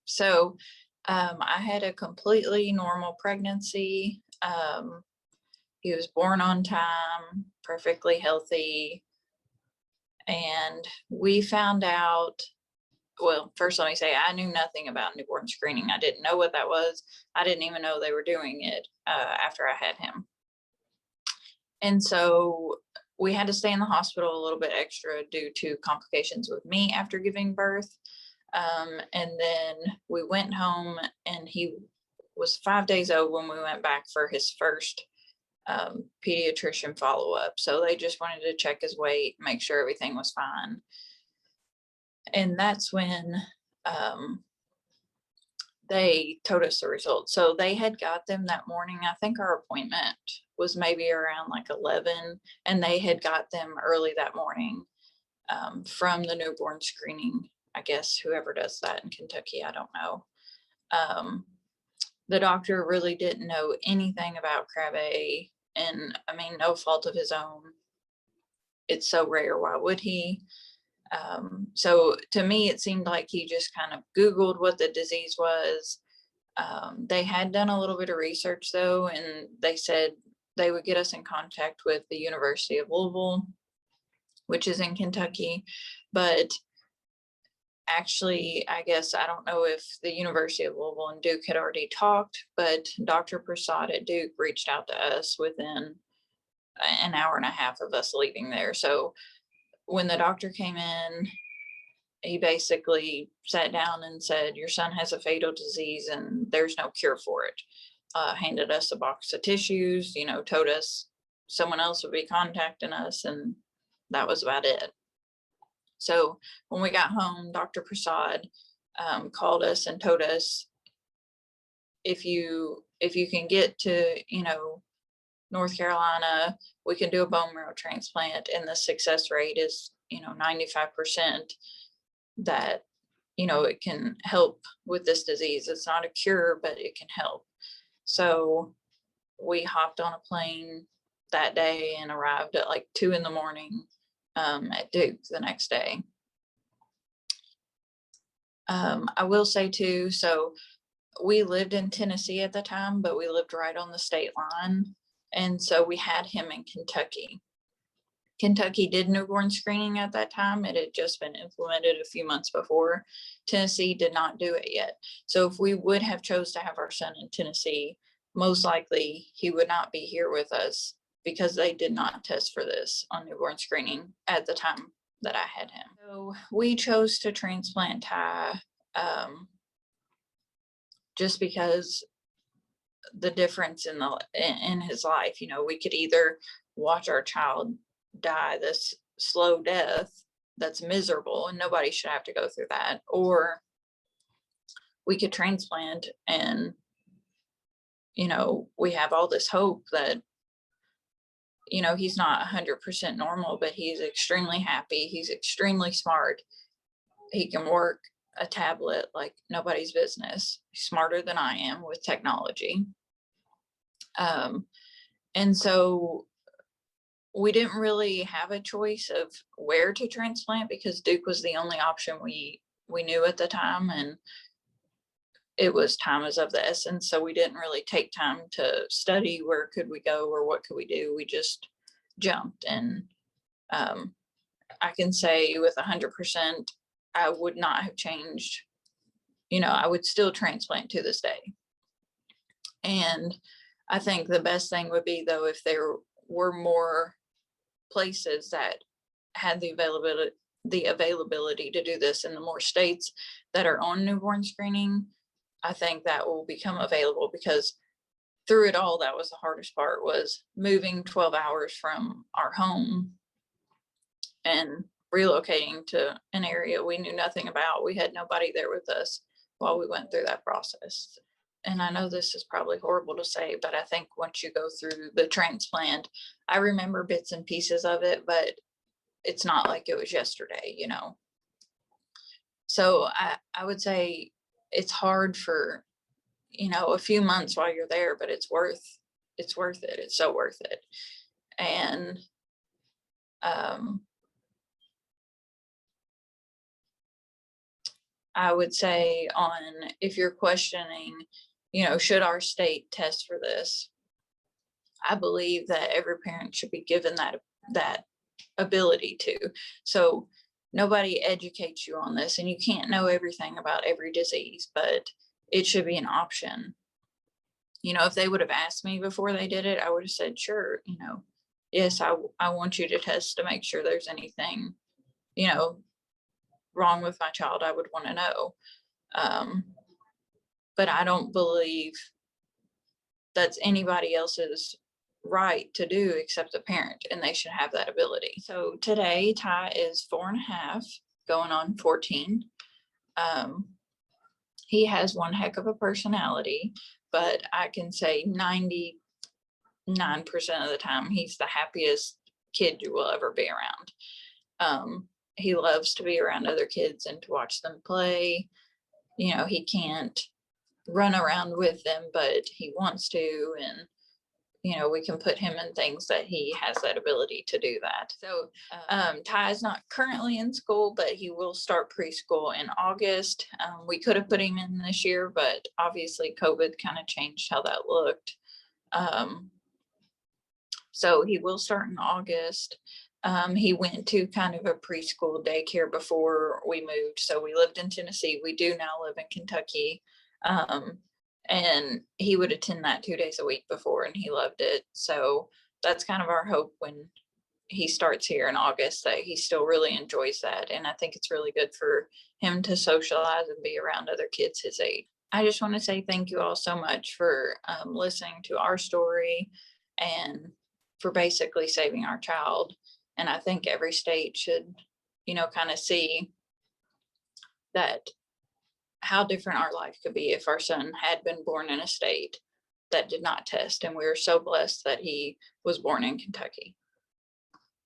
So I had a completely normal pregnancy. He was born on time, perfectly healthy. And we found out, well, first let me say, I knew nothing about newborn screening. I didn't know what that was. I didn't even know they were doing it after I had him. And so we had to stay in the hospital a little bit extra due to complications with me after giving birth. And then we went home, and he was 5 days old when we went back for his first pediatrician follow-up. So they just wanted to check his weight, make sure everything was fine. And that's when they told us the results. So they had got them that morning. I think our appointment was maybe around like 11, and they had got them early that morning from the newborn screening. I guess whoever does that in Kentucky, I don't know. The doctor really didn't know anything about Krabbe, and I mean, no fault of his own. It's so rare. Why would he? So to me, it seemed like he just kind of Googled what the disease was. They had done a little bit of research though, and they said they would get us in contact with the University of Louisville, which is in Kentucky. But actually, I guess, I don't know if the University of Louisville and Duke had already talked, but Dr. Prasad at Duke reached out to us within an hour and a half of us leaving there. So when the doctor came in, he basically sat down and said, your son has a fatal disease and there's no cure for it. Handed us a box of tissues, told us someone else would be contacting us, and that was about it. So when we got home, Dr. Prasad called us and told us, if you can get to, North Carolina, we can do a bone marrow transplant, and the success rate is, 95%, that, it can help with this disease. It's not a cure, but it can help. So we hopped on a plane that day and arrived at like 2 a.m. At Duke the next day. I will say too, so we lived in Tennessee at the time, but we lived right on the state line. And so we had him in Kentucky. Kentucky did newborn screening at that time. It had just been implemented a few months before. Tennessee did not do it yet. So if we would have chose to have our son in Tennessee, most likely he would not be here with us, because they did not test for this on newborn screening at the time that I had him. So we chose to transplant Tygh just because the difference in his life. We could either watch our child die this slow death that's miserable, and nobody should have to go through that, or we could transplant and we have all this hope that he's not 100% normal, but he's extremely happy, he's extremely smart, he can work a tablet like nobody's business. He's smarter than I am with technology. And so we didn't really have a choice of where to transplant, because Duke was the only option we knew at the time, and it was time is of the essence. So we didn't really take time to study where could we go or what could we do. We just jumped. And I can say with 100%, I would not have changed. I would still transplant to this day. And I think the best thing would be, though, if there were more places that had the availability to do this in the more states that are on newborn screening. I think that will become available, because through it all, that was the hardest part, was moving 12 hours from our home and relocating to an area we knew nothing about. We had nobody there with us while we went through that process. And I know this is probably horrible to say, but I think once you go through the transplant, I remember bits and pieces of it, but it's not like it was yesterday, So I would say it's hard for, a few months while you're there, but it's worth it. It's so worth it. And I would say on, if you're questioning, should our state test for this? I believe that every parent should be given that ability to. So nobody educates you on this, and you can't know everything about every disease, but it should be an option. If they would have asked me before they did it, I would have said, sure, yes, I want you to test to make sure there's anything, you know, wrong with my child. I would want to know. Um, but I don't believe that's anybody else's right to do except the parent, and they should have that ability. So today, Tygh is 4.5, going on 14. He has one heck of a personality, but I can say 99% of the time he's the happiest kid you will ever be around. He loves to be around other kids and to watch them play. He can't run around with them, but he wants to, and we can put him in things that he has that ability to do that. So Tygh is not currently in school, but he will start preschool in August. We could have put him in this year, but obviously COVID kind of changed how that looked. So he will start in August. He went to kind of a preschool daycare before we moved. So we lived in Tennessee. We do now live in Kentucky. And he would attend that 2 days a week before, and he loved it. So that's kind of our hope when he starts here in August, that he still really enjoys that. And I think it's really good for him to socialize and be around other kids his age. I just want to say thank you all so much for listening to our story and for basically saving our child. And I think every state should, kind of see that how different our life could be if our son had been born in a state that did not test. And we were so blessed that he was born in Kentucky.